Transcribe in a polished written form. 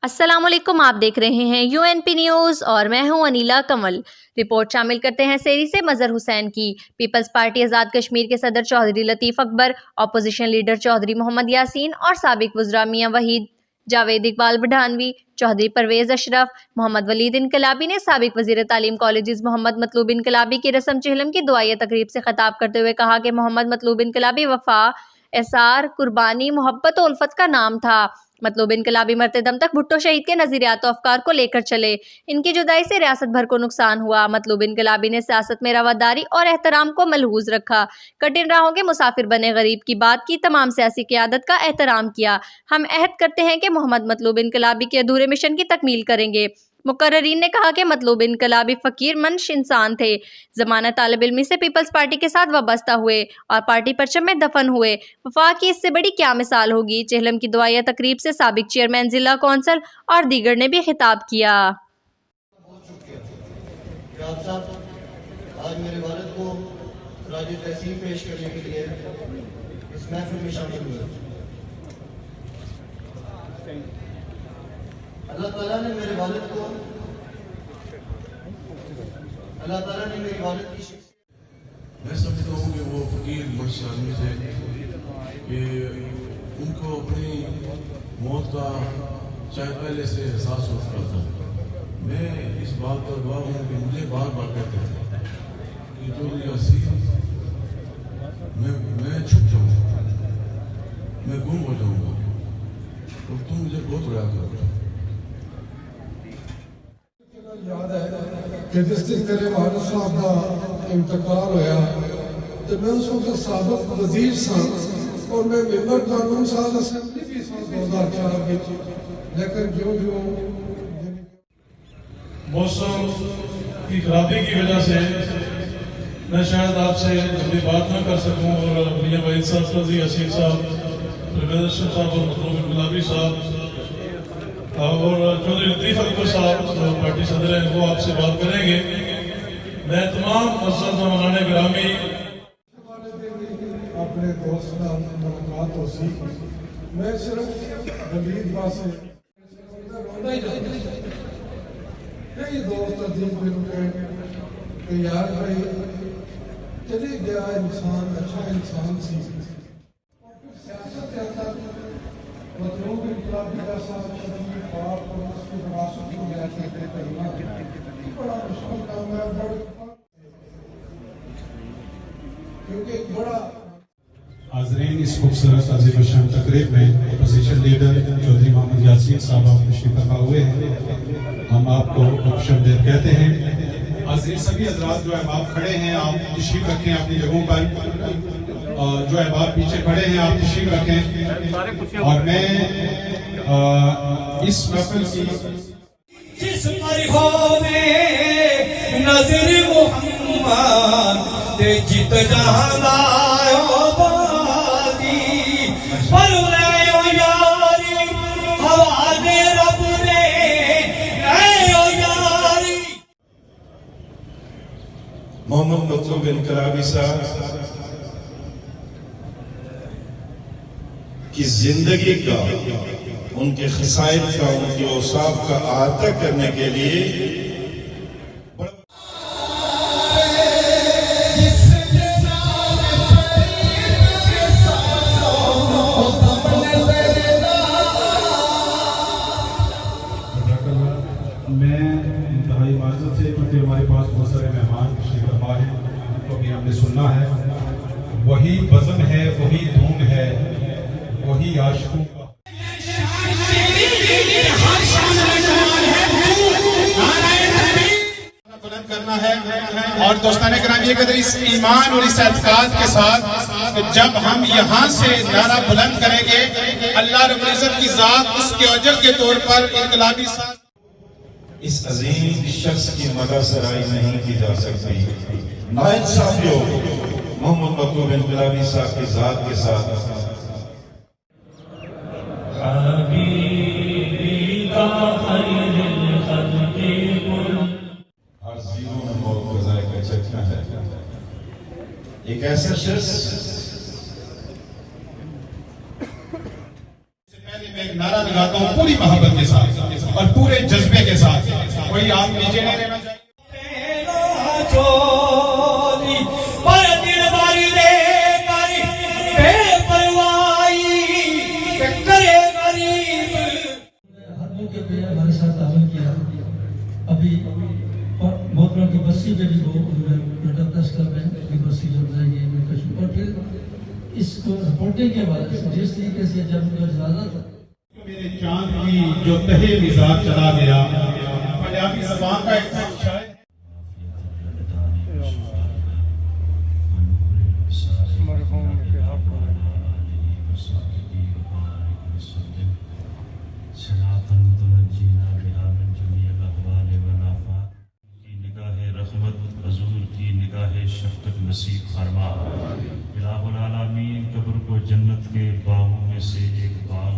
अस्सलाम वालेकुम। आप देख रहे हैं UNP न्यूज़ और मैं हूं अनीला कंवल। रिपोर्ट शामिल करते हैं सेरी से मजहर हुसैन की। पीपल्स पार्टी आज़ाद कश्मीर के सदर चौधरी लतीफ़ अकबर, अपोजिशन लीडर चौधरी मोहम्मद यासीन और साबिक वज़रा मियां वहीद, जावेद इकबाल बढ़ानवी, चौधरी परवेज़ अशरफ, मोहम्मद वलीद इनकलाबी ने साबिक वज़ीर तालीम कॉलेजेस मोहम्मद मतलूब इनकलाबी की रस्म चहलम की दुआया तकरीब से खिताब करते हुए कहा कि मोहम्मद मतलूब इनकलाबी वफा, एसार, कुर्बानी, मोहब्बत और उल्फत का नाम था। मतलूब इनकलाबी मरते दम तक भुट्टो शहीद के नज़रियात और अफकार को लेकर चले। इनकी जुदाई से रियासत भर को नुकसान हुआ। मतलूब इनकलाबी ने सियासत में रवादारी और एहतराम को मलहूज रखा। कठिन राहों के मुसाफिर बने गरीब की बात की, तमाम सियासी क़यादत का एहतराम किया। हम अहद करते हैं कि मोहम्मद मतलूब इनकलाबी के अधूरे मिशन की तकमील करेंगे। मुकर्ररीन ने कहा कि मतलूब इनकलाबी फ़कीर मंश इंसान थे। ज़माना तालिब इल्मी से पीपल्स पार्टी के साथ वाबस्ता हुए और पार्टी परचम में दफन हुए। वफा की इससे बड़ी क्या मिसाल होगी। चहलम की दुआया तकरीब से साबिक चेयरमैन जिला कौंसल और दीगर ने भी खिताब किया। आज मेरे वालिद को खराज तहसीन पेश करने के लिए इस महफिल में शामिल हुए। अल्लाह ताला ने मेरी वालिद की मैं समझता हूँ कि वो फकीर मंश आदमी थे कि उनको अपनी मौत का शायद पहले से एहसास हो चुका था। मैं इस बात पर गवाह हूँ कि मुझे बार बार कहते थे कि जो यासीन मैं छुप जाऊँगा, मैं गुम हो जाऊँगा और तुम मुझे बहुत याद करोगे। याद है कि जिस दिन मेरे वालिद साहब का इंतकाल होया तो मैं उस वक्त साबिक वजीर साहब और मैं मेंबर कानून साहब असेंबली भी 2004 में, लेकिन जो मौसम की खराबी की वजह से मैं शायद आपसे जल्दी बात न कर सकूं और मियां वहीद साहब, चौधरी यासीन साहब, परवेज़ अशरफ साहब और मतलूब इनकलाबी साहब और चौधरी लतीफ़ अकबर साहब जो पार्टी सदर हैं वो आपसे बात करेंगे। मैं तमाम मौलाना गिरामी अपने दोस्त का मुलाकात हो सी, मैं सिर्फ वलीद वासे कई दोस्त अजीज मिल के यार भाई चले गया इंसान, अच्छा इंसान सी। सियासत करता मतलूब इनकलाबी का साथ शरीर बाप और उसकी विरासत को याद करते करना बड़ा मुश्किल काम है, क्योंकि एक बड़ा हाज़रीन, इस खूबसूरत अजीब शान तकरीब में अपोजिशन लीडर चौधरी मोहम्मद यासीन साहब आप तशरीफ फरमा हुए हैं। हम आपको खुशआमदीद कहते हैं। हाज़रीन सभी हज़रात जो अहबाब खड़े हैं आप तशरीफ रखें अपनी जगहों पर, और जो अहबाब पीछे खड़े हैं आप तशरीफ रखें। और मैं इस महफिल की जिस पर होवे नजर मोहम्मद ते जित जहां लायो बादी पर ले ओ यारी हवा दे रब ने ले ओ यारी। मोहम्मद मतलूब इनकलाबी साहब की जिंदगी का, उनके खसाइल का, उनके औसाफ का अहाता करने के लिए मैं इंतहाई माजरत से, क्योंकि हमारे पास बहुत सारे मेहमान तशरीफ फरमा हैं, उनको भी हमने सुनना है। वही वज़न है, वही धुन है, वही आशिकों का बुलंद करना है। और दोस्तान किराम ये कहते इस ईमान और इस एतकाद के साथ कि जब हम यहाँ से नारा बुलंद करेंगे अल्लाह रब्बुल इज्जत की जात उसके अजर के तौर पर इनकलाबी साथ इस अजीम शख्स की मदद सराई नहीं की जा सकती। नाइंसाफियों मोहम्मद मतलूब इनकलाबी साहब की जात के साथ हर जीरो में मौत का जायका चखना है। एक ऐसा शख्स पहले मैं एक नारा लगाता हूँ पूरी मोहब्बत के साथ। موقع پہ ہمارے ساتھ تعاون کیا. ابھی محترم کی بستی پہ بھی وہ پروڈکٹس کلب ہے کی بستی جو بنائی گئی ہے کشمیر. اور پھر اس کو رپورٹنگ کے بعد جس طریقے سے جب ان کو اجازت میرے چاند کی جو تہے مزاج چلا گیا پنجابی زبان کا ایک شاعر شفقت نصیب فرما. الہ العالمین قبر کو جنت کے باغوں میں سے ایک باغ